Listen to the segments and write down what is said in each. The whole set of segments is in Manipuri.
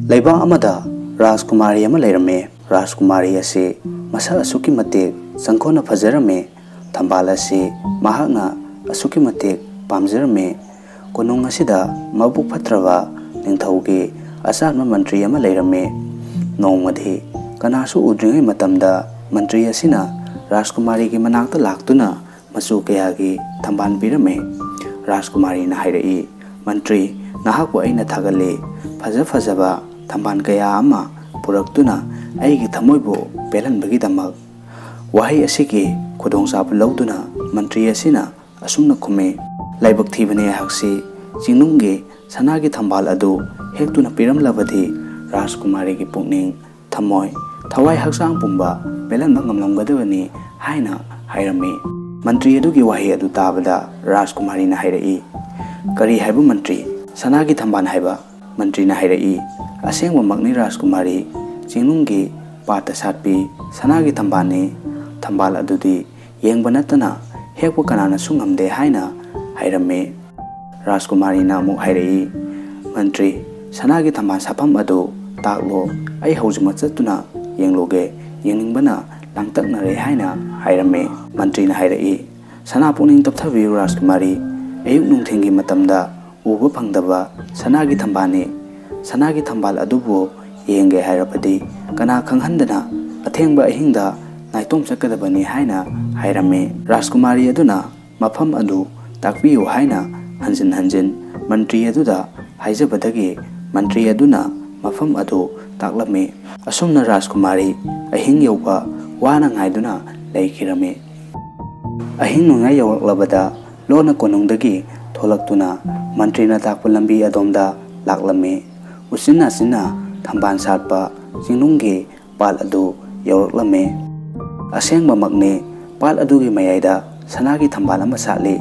Leibak amada Rajkumari ama leirame. Rajkumari asi masa asuki matik sangkona fajarame. Thambal asi mahakna asuki matik pamjarame. Konung asida mabuk fatraba ningthaugi asarma mantri ama leirame. Nongmadi kanasu udringai matamda mantri asina Rajkumari gi manakta laktuna masu kayagi thamban pirame. Rajkumari na hairai, mantri nahakwa aina thagale fajaba thamban kaya ama puraktuna aigi thamoibo pelanbagi damak. Wahai asigi khudongchab lauduna mantri asina asumna khume. Laibak thibane haksi jingnunggi sanagi thambal adu hektuna piramlabadi Rajkumari gi pukning thamoi thawai haksang pumba pelanba ngamlamgadabani haina hairame. Mantri adugi wahi adu tabada Rajkumari na hairai. Kari haibu mantri sanagi thamban haiba. Mantri na hairai asengwa magni Rajkumari jingnunggi pata satpi sanagi thambane. Thambal adudi yengba natana hekwa kanana sungamde haina hairame. Rajkumari na amuk hairai, mantri sanagi thamban sapam adu taklo ai haujuma chatuna yengloge yengningbana langtaknare haina hairame. Mantri na hairai sana puning tapthabi Rajkumari ayuk nungthengi matamda uba phangdaba sanagi thambane. Sanagi thambal adubu yenge hairapadi kana khanghandana athengba ahingda naitom chakadabani haina hairame. Rajkumari aduna mafam adu takpiyu haina hanjin mantri aduda haijabadagi mantri aduna mafam adu taklame. Asumna Rajkumari ahing yauba wana ngaiduna leikirame. Ahing nungai yawaklabada lona konungdagi tholaktuna mantri na takpa lambi adomda laklame. Usina thamban satpa jingnunggi pal adu yawaklame. Asengba magne pal adugi mayaida sanagi thambal ama satli.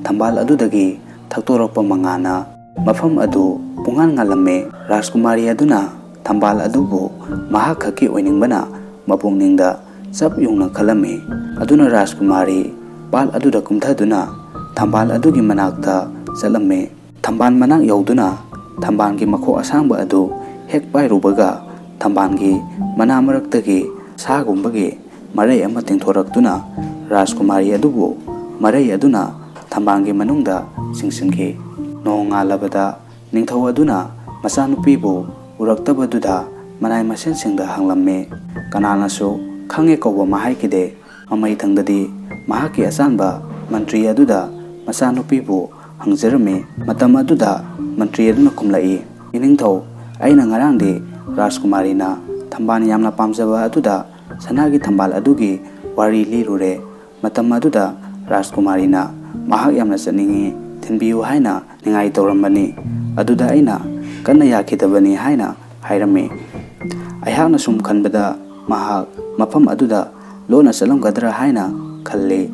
Thambal adudagi thaktorakpa mangana mafam adu pungan ngalame. Rajkumari aduna thambal adubu mahak khaki oiningbana mapungningda chap yungna khalame. Aduna Rajkumari pal aduda kumthaduna thambal adugi manakta chalame. Thamban manak yauduna thambangi makho asangba adu hek pairubaga thambangi mana maraktagi sagumbagi marai ama tingthoraktuna Rajkumari adubu marai aduna thambangi manungda singsingi. Nongalabada ningthau aduna machanupibu uraktabaduda manai masensingda hanglame. Kananasu khange kauba mahaikide mamai thangdadi mahaki asanba mantri aduda machanupibu hangjarame. Matam aduda mantri aduna kumlai, iningthau aina ngarangdi Rajkumari na thamban yamna pamjaba aduda sanagi thambal adugi wari lirure. Matam aduda Rajkumari na mahak yamna chaningi thinbiyu haina ningai tawrambani. Aduda aina kanna yakidabani haina hairame. Aihakna sum khanbada mahak mafam aduda lona chalamgadra haina khalle.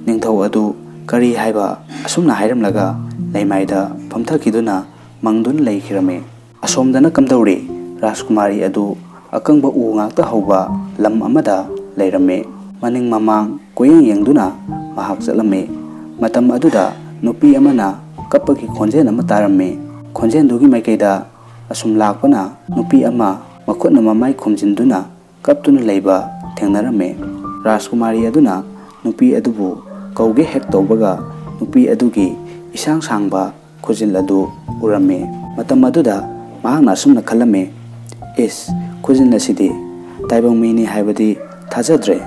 Ningthau adu kari haiba asumna hairamlaga leimaida phamthakiduna mangdun leikirame. Asomdana kamdauri Rajkumari adu akangba u ngakta hauba lam amada leirame. Maning mamang koyeng yengduna mahak chalame. Matam aduda nupi amana kapagi khonjen ama tarame. Khonjen dugi maikaida asum lakpana nupi ama makhutna mamai khumjinduna kaptuna leiba thengnarame. Rajkumari aduna nupi adubu kauge hek tawbaga nupi adugi isang sangba khujil adu urame. Matam aduda mahakna asumna khalame, is khujil asidi taibang mini haibadi thajadre.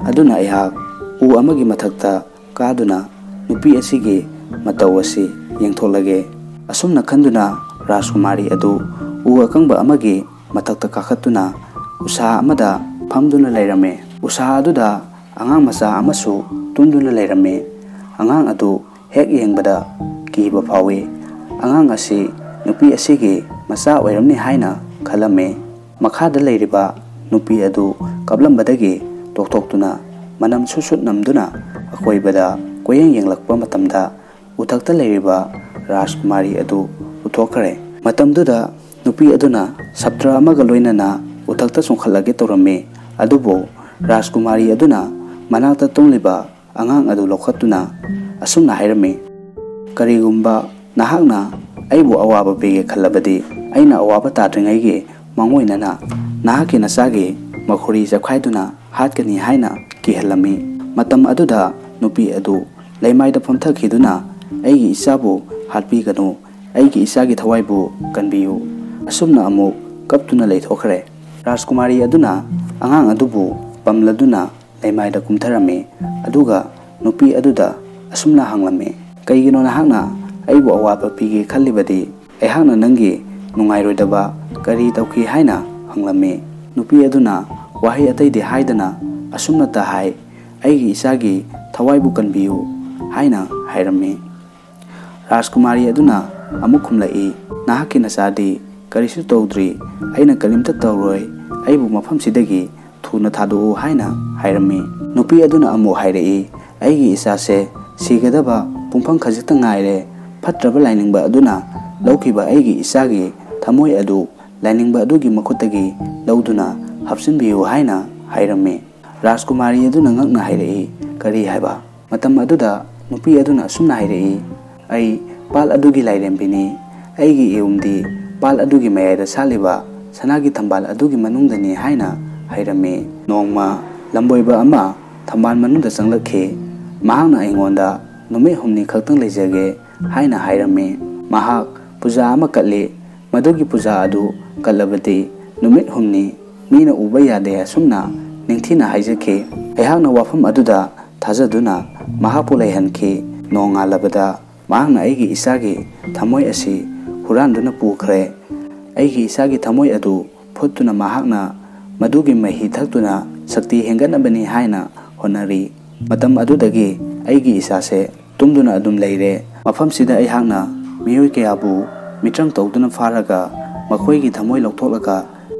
Aduna aihak u amagi mathakta kaduna nupi asigi matau asi yengtholage. Asumna khanduna Rajkumari adu u akangba amagi mathakta kakhatuna usa amada phamduna leirame. Usa aduda angang macha amasu tumduna leirame. Angang adu hek yengbada kiba phawi. Angang asi nupi asigi macha oiramni haina khalame. Makhada leiriba nupi adu kablambadagi toktoktuna manam susut namduna akoibada koyeng yenglakpa matamda uthakta leiriba Rajkumari adu uthokare. Matamduda nupi aduna saptra amaga loinana uthakta songkhalage tawrame. Adubo Rajkumari aduna manakta tongliba angang adu lokhatuna asumna hairame. Karigumba nahakna aibu awaba pege khalabadi aina awaba tadringaigi ꯃꯥꯡꯑꯣꯏꯅꯅ ꯅꯍꯥꯛꯀꯤ ꯅꯆꯥꯒꯤ ꯃꯈꯣꯔꯤ ꯆꯞꯈꯥꯏꯗꯨꯅ ꯍꯥꯠꯀꯅꯤ ꯍꯥꯏꯅ ꯀꯤꯍꯜꯂꯝꯃꯤ꯫ ꯃꯇꯝ ꯑꯗꯨꯗ ꯅꯨꯄꯤ ꯑꯗꯨ ꯂꯩꯃꯥꯏꯗ ꯐꯝꯊꯈꯤꯗꯨꯅ ꯑꯩꯒꯤ ꯏꯆꯥꯕꯨ ꯍꯥꯠꯄꯤꯒꯅꯨ, ꯑꯩꯒꯤ ꯏꯆꯥꯒꯤ ꯊꯋꯥꯏꯕꯨ ꯀꯟꯕꯤꯌꯨ, ꯑꯁꯨꯝꯅ ꯑꯃꯨꯛ ꯀꯞꯇꯨꯅ ꯂꯩꯊꯣꯛꯈ꯭ꯔꯦ꯫ ꯔꯥꯖꯀꯨꯃꯥꯔꯤ ꯑꯗꯨꯅ ꯑꯉꯥꯡ ꯑꯗꯨꯕꯨ ꯄꯝꯂꯗꯨꯅ ꯂꯩꯃꯥꯏꯗ ꯀꯨꯝꯊꯔꯝꯃꯤ, ꯑꯗꯨꯒ ꯅꯨꯄꯤ ꯑꯗꯨꯗ ꯑꯁꯨꯝꯅ ꯍꯪꯂꯝꯃꯤ, ꯀꯩꯒꯤꯅꯣ ꯅꯍꯥꯛꯅ ꯑꯩꯕꯨ ꯑꯋꯥꯕ ꯄꯤꯒꯦ ꯈꯜꯂꯤꯕꯗꯤ? ꯑꯩꯍꯥꯛꯅ ꯅꯪꯒꯤ ꯅꯨꯡꯉꯥꯏꯔꯣꯏꯗꯕ ꯀꯔꯤ ꯇꯧꯈꯤ ꯍꯥꯏꯅ ꯍꯪꯂꯝꯃꯤ꯫ ꯅꯨꯄꯤ ꯑꯗꯨꯅ ꯋꯥꯍꯩ ꯑꯇꯩꯗꯤ ꯍꯥꯏꯗꯅ ꯑꯁꯨꯝꯅꯇ ꯍꯥꯏ, ꯑꯩꯒꯤ ꯏꯆꯥꯒꯤ ꯊꯋꯥꯏꯕꯨ ꯀꯟꯕꯤꯌꯨ ꯍꯥꯏꯅ ꯍꯥꯏꯔꯝꯃꯤ꯫ ꯔꯥꯖꯀꯨꯃꯥꯔꯤ ꯑꯗꯨꯅ ꯑꯃꯨꯛ ꯈꯨꯝꯂꯛꯏ, ꯅꯍꯥꯛꯀꯤ ꯅꯆꯥꯗꯤ ꯀꯔꯤꯁꯨ ꯇꯧꯗ꯭ꯔꯤ, ꯑꯩꯅ ꯀꯔꯤꯝꯇ ꯇꯧꯔꯣꯏ, ꯑꯩꯕꯨ ꯃꯐꯝꯁꯤꯗꯒꯤ ꯊꯨꯅ ꯊꯥꯗꯣꯛꯎ ꯍꯥꯏꯅ ꯍꯥꯏꯔꯝꯃꯤ꯫ ꯅꯨꯄꯤ ꯑꯗꯨꯅ ꯑꯃꯨꯛ ꯍꯥꯏꯔꯛꯏ, ꯑꯩꯒꯤ ꯏꯆꯥꯁꯦ ꯁꯤꯒꯗꯕ ꯄꯨꯡꯐꯝ ꯈꯖꯤꯛꯇ ꯉꯥꯏꯔꯦ, ꯐꯠꯇ꯭ꯔꯕ ꯂꯥꯏꯅꯤꯡꯕ ꯑꯗꯨꯅ ꯂꯧꯈꯤꯕ ꯑꯩꯒꯤ ꯏꯆꯥꯒꯤ ꯊꯃꯣꯏ ꯑꯗꯨ ꯂꯥꯏꯅꯤꯡꯕ ꯑꯗꯨꯒꯤ ꯃꯈꯨꯠꯇꯒꯤ ꯂꯧꯗꯨꯅ ꯍꯥꯞꯆꯤꯟꯕꯤꯌꯨ ꯍꯥꯏꯅ ꯍꯥꯏꯔꯝꯃꯤ꯫ ꯔꯥꯖꯀꯨꯃꯥꯔꯤ ꯑꯗꯨꯅ ꯉꯛꯅ ꯍꯥꯏꯔꯛꯏ, ꯀꯔꯤ ꯍꯥꯏꯕ? ꯃꯇꯝ ꯑꯗꯨꯗ ꯅꯨꯄꯤ ꯑꯗꯨꯅ ꯑꯁꯨꯝꯅ ꯍꯥꯏꯔꯛꯏ, ꯑꯩ ꯄꯥꯠ ꯑꯗꯨꯒꯤ ꯂꯥꯏꯔꯦꯝꯕꯤꯅꯤ, ꯑꯩꯒꯤ ꯏꯌꯨꯝꯗꯤ ꯄꯥꯠ ꯑꯗꯨꯒꯤ ꯃꯌꯥꯏꯗ ꯁꯥꯠꯂꯤꯕ ꯁꯅꯥꯒꯤ ꯊꯝꯕꯥꯜ ꯑꯗꯨꯒꯤ ꯃꯅꯨꯡꯗꯅꯤ ꯍꯥꯏꯅ ꯍꯥꯏꯔꯝꯃꯤ꯫ ꯅꯣꯡꯃ ꯂꯝꯕꯣꯏꯕ ꯑꯃ ꯊꯝꯕꯥꯜ ꯃꯅꯨꯡꯗ ꯆꯪꯂꯛꯈꯤ꯫ ꯃꯍꯥꯛꯅ ꯑꯩꯉꯣꯟꯗ ꯅꯨꯃꯤꯠ ꯍꯨꯝꯅꯤ ꯈꯛꯇꯪ ꯂꯩꯖꯒꯦ ꯍꯥꯏꯅ ꯍꯥꯏꯔꯝꯃꯤ꯫ ꯃꯍꯥꯛ ꯄꯨꯖꯥ ꯑꯃ ꯀꯠꯂꯤ, ꯃꯗꯨꯒꯤ ꯄꯨꯖꯥ ꯑꯗꯨ ꯀꯠꯂꯕꯗꯤ ꯅꯨꯃꯤꯠ ꯍꯨꯝꯅꯤ ꯃꯤꯅ ꯎꯕ ꯌꯥꯗꯦ ꯑꯁꯨꯝꯅ ꯅꯤꯡꯊꯤꯅ ꯍꯥꯏꯖꯈꯤ꯫ ꯑꯩꯍꯥꯛꯅ ꯋꯥꯐꯝ ꯑꯗꯨꯗ ꯊꯥꯖꯗꯨꯅ ꯃꯍꯥꯛꯄꯨ ꯂꯩꯍꯟꯈꯤ꯫ ꯅꯣꯡꯉꯥꯜꯂꯕꯗ ꯃꯍꯥꯛꯅ ꯑꯩꯒꯤ ꯏꯆꯥꯒꯤ ꯊꯃꯣꯏ ꯑꯁꯤ ꯍꯨꯔꯥꯟꯗꯨꯅ ꯄꯨꯈ꯭ꯔꯦ꯫ ꯑꯩꯒꯤ ꯏꯆꯥꯒꯤ ꯊꯃꯣꯏ ꯑꯗꯨ ꯐꯨꯠꯇꯨꯅ ꯃꯍꯥꯛꯅ ꯃꯗꯨꯒꯤ ꯃꯍꯤ ꯊꯛꯇꯨꯅ ꯁꯛꯇꯤ ꯍꯦꯟꯒꯠꯅꯕꯅꯤ ꯍꯥꯏꯅ ꯍꯣꯠꯅꯔꯤ꯫ ꯃꯇꯝ ꯑꯗꯨꯗꯒꯤ ꯑꯩꯒꯤ ꯏꯆꯥꯁꯦ ꯇꯨꯝꯗꯨꯅ ꯑꯗꯨꯝ ꯂꯩꯔꯦ꯫ ꯃꯐꯝꯁꯤꯗ ꯑꯩꯍꯥꯛꯅ ꯃꯤꯑꯣꯏ ꯀꯌꯥꯕꯨ ꯃꯤꯇ꯭ꯔꯪ ꯇꯧꯗꯨꯅ ꯐꯥꯔꯒ ꯃꯈꯣꯏꯒꯤ ꯊꯃꯣꯏ ꯂꯧꯊꯣꯛꯂꯒ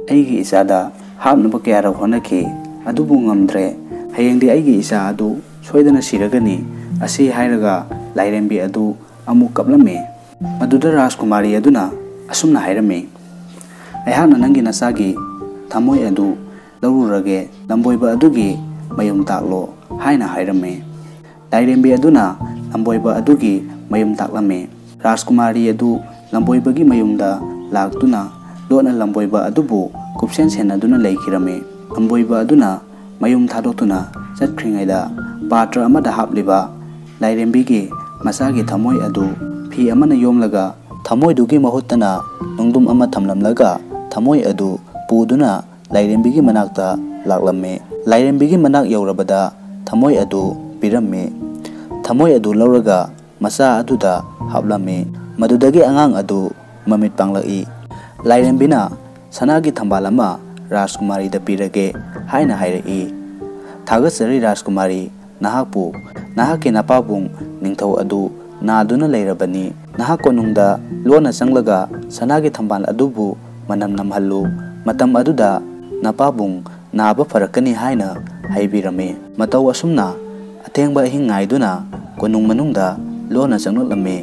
ꯑꯩꯒꯤ ꯏꯆꯥꯗ ꯍꯥꯞꯅꯕ ꯀꯌꯥꯔꯛ ꯍꯣꯠꯅꯈꯤ, ꯑꯗꯨꯕꯨ ꯉꯝꯗ꯭ꯔꯦ꯫ ꯍꯌꯦꯡꯗꯤ ꯑꯩꯒꯤ ꯏꯆꯥ ꯑꯗꯨ ꯁꯣꯏꯗꯅ ꯁꯤꯔꯒꯅꯤ, ꯑꯁꯤ ꯍꯥꯏꯔꯒ ꯂꯥꯏꯔꯦꯝꯕꯤ ꯑꯗꯨ ꯑꯃꯨꯛ ꯀꯞꯂꯝꯃꯤ꯫ ꯃꯗꯨꯗ ꯔꯥꯖꯀꯨꯃꯥꯔꯤ ꯑꯗꯨꯅ ꯑꯁꯨꯝꯅ ꯍꯥꯏꯔꯝꯃꯤ, ꯑꯩꯍꯥꯛꯅ ꯅꯪꯒꯤ ꯅꯆꯥꯒꯤ ꯊꯃꯣꯏ ꯑꯗꯨ ꯂꯧꯔꯨꯔꯒꯦ, ꯂꯝꯕꯣꯏꯕ ꯑꯗꯨꯒꯤ ꯃꯌꯨꯝ ꯇꯥꯛꯂꯣ ꯍꯥꯏꯅ ꯍꯥꯏꯔꯝꯃꯤ꯫ ꯂꯥꯏꯔꯦꯝꯕꯤ ꯑꯗꯨꯅ ꯂꯝꯕꯣꯏꯕ ꯑꯗꯨꯒꯤ ꯃꯌꯨꯝ ꯇꯥꯛꯂꯝꯃꯤ꯫ ꯔꯥꯖꯀꯨꯃꯥꯔꯤ ꯑꯗꯨ ꯂꯝꯕꯣꯏꯕꯒꯤ ꯃꯌꯨꯝꯗ ꯂꯥꯛꯇꯨꯅ ꯂꯣꯠꯅ ꯂꯝꯕꯣꯏꯕ ꯑꯗꯨꯕꯨ ꯀꯨꯞꯁꯦꯟ ꯁꯦꯟꯅꯗꯨꯅ ꯂꯩꯈꯤꯔꯝꯃꯤ꯫ ꯂꯝꯕꯣꯏꯕ ꯑꯗꯨꯅ ꯃꯌꯨꯝ ꯊꯥꯗꯣꯛꯇꯨꯅ ꯆꯠꯈ꯭ꯔꯤꯉꯩꯗ ꯄꯥꯇ꯭ꯔ ꯑꯃꯗ ꯍꯥꯞꯂꯤꯕ ꯂꯥꯏꯔꯦꯝꯕꯤꯒꯤ ꯃꯆꯥꯒꯤ ꯊꯃꯣꯏ ꯑꯗꯨ ꯐꯤ ꯑꯃꯅ ꯌꯣꯝꯂꯒ ꯊꯃꯣꯏꯗꯨꯒꯤ ꯃꯍꯨꯠꯇꯅ ꯅꯨꯡꯗꯨꯝ ꯑꯃ ꯊꯝꯂꯝꯂꯒ ꯊꯃꯣꯏ ꯑꯗꯨ ꯄꯨꯗꯨꯅ ꯂꯥꯏꯔꯦꯝꯕꯤꯒꯤ ꯃꯅꯥꯛꯇ ꯂꯥꯛꯂꯝꯃꯤ꯫ ꯂꯥꯏꯔꯦꯝꯕꯤꯒꯤ ꯃꯅꯥꯛ ꯌꯧꯔꯕꯗ ꯊꯃꯣꯏ ꯑꯗꯨ ꯄꯤꯔꯝꯃꯤ꯫ ꯊꯃꯣꯏ ꯑꯗꯨ ꯂꯧꯔꯒ ꯃꯆꯥ ꯑꯗꯨꯗ ꯍꯥꯞꯂꯝꯃꯤ꯫ ꯃꯗꯨꯗꯒꯤ ꯑꯉꯥꯡ ꯑꯗꯨ ꯃꯃꯤꯠ ꯄꯥꯡꯂꯛꯏ꯫ ꯂꯥꯏꯔꯦꯝꯕꯤꯅ ꯁꯅꯥꯒꯤ ꯊꯝꯕꯥꯜ ꯑꯃ ꯔꯥꯖꯀꯨꯃꯥꯔꯤꯗ ꯄꯤꯔꯒꯦ ꯍꯥꯏꯅ ꯍꯥꯏꯔꯛꯏ, ꯊꯥꯒꯠꯆꯔꯤ ꯔꯥꯖꯀꯨꯃꯥꯔꯤ, ꯅꯍꯥꯛꯄꯨ ꯅꯍꯥꯛꯀꯤ ꯅꯄꯥꯕꯨꯡ ꯅꯤꯡꯊꯧ ꯑꯗꯨ ꯅꯥꯗꯨꯅ ꯂꯩꯔꯕꯅꯤ, ꯅꯍꯥꯛ ꯀꯣꯅꯨꯡꯗ ꯂꯣꯟꯅ ꯆꯪꯂꯒ ꯁꯅꯥꯒꯤ ꯊꯝꯕꯥꯜ ꯑꯗꯨꯕꯨ ꯃꯅꯝ ꯅꯝꯍꯜꯂꯨ, ꯃꯇꯝ ꯑꯗꯨꯗ ꯅꯄꯥꯕꯨꯡ ꯅꯥꯕ ꯐꯔꯛꯀꯅꯤ ꯍꯥꯏꯅ ꯍꯥꯏꯕꯤꯔꯝꯃꯤ꯫ ꯃꯇꯧ ꯑꯁꯨꯝꯅ ꯑꯊꯦꯡꯕ ꯑꯍꯤꯡ ꯉꯥꯏꯗꯨꯅ ꯀꯣꯅꯨꯡ ꯃꯅꯨꯡꯗ ꯂꯣꯟꯅ ꯆꯪꯂꯛꯂꯝꯃꯤ꯫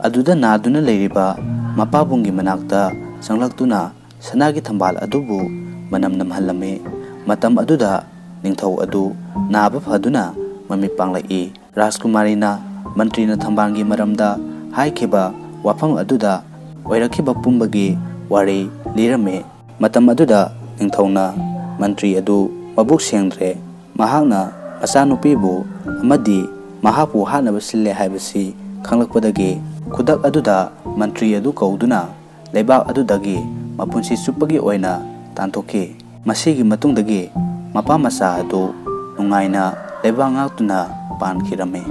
ꯑꯗꯨꯗ ꯅꯥꯗꯨꯅ ꯂꯩꯔꯤꯕ ꯃꯄꯥꯕꯨꯡꯒꯤ ꯃꯅꯥꯛꯇ ꯆꯪꯂꯛꯇꯨꯅ ꯁꯅꯥꯒꯤ ꯊꯝꯕꯥꯜ ꯑꯗꯨꯕꯨ ꯃꯅꯝ ꯅꯝꯍꯜꯂꯝꯃꯤ꯫ ꯃꯇꯝ ꯑꯗꯨꯗ ꯅꯤꯡꯊꯧ ꯑꯗꯨ ꯅꯥꯕ ꯐꯗꯨꯅ ꯃꯃꯤꯠ ꯄꯥꯡꯂꯛꯏ꯫ ꯔꯥꯖꯀꯨꯃꯥꯔꯤꯅ ꯃꯟꯇ꯭ꯔꯤꯅ ꯊꯝꯕꯥꯜꯒꯤ ꯃꯔꯝꯗ ꯍꯥꯏꯈꯤꯕ ꯋꯥꯐꯝ ꯑꯗꯨꯗ ꯑꯣꯏꯔꯛꯈꯤꯕ ꯄꯨꯝꯕꯒꯤ ꯋꯥꯔꯤ ꯂꯤꯔꯝꯃꯤ꯫ ꯃꯇꯝ ꯑꯗꯨꯗ ꯅꯤꯡꯊꯧꯅ ꯃꯟꯇ꯭ꯔꯤ ꯑꯗꯨ ꯃꯕꯨꯛ ꯁꯦꯡꯗ꯭ꯔꯦ, ꯃꯍꯥꯛꯅ ꯃꯆꯥꯅꯨꯄꯤꯕꯨ ꯑꯃꯗꯤ ꯃꯍꯥꯛꯄꯨ ꯍꯥꯠꯅꯕ ꯁꯤꯜꯂꯦ ꯍꯥꯏꯕꯁꯤ ꯈꯪꯂꯛꯄꯗꯒꯤ ꯈꯨꯗꯛ ꯑꯗꯨꯗ ꯃꯟꯇ꯭ꯔꯤ ꯑꯗꯨ ꯀꯧꯗꯨꯅ ꯂꯩꯕꯥꯛ ꯑꯗꯨꯗꯒꯤ ꯃꯄꯨꯟꯁꯤ ꯆꯨꯞꯄꯒꯤ ꯑꯣꯏꯅ ꯇꯥꯟꯊꯣꯛꯈꯤ꯫ ꯃꯁꯤꯒꯤ ꯃꯇꯨꯡꯗꯒꯤ ꯃꯄꯥ ꯃꯆꯥ ꯑꯗꯨ ꯅꯨꯡꯉꯥꯏꯅ ꯂꯩꯕꯥꯛ ꯉꯥꯛꯇꯨꯅ ꯄꯥꯟꯈꯤꯔꯝꯃꯤ꯫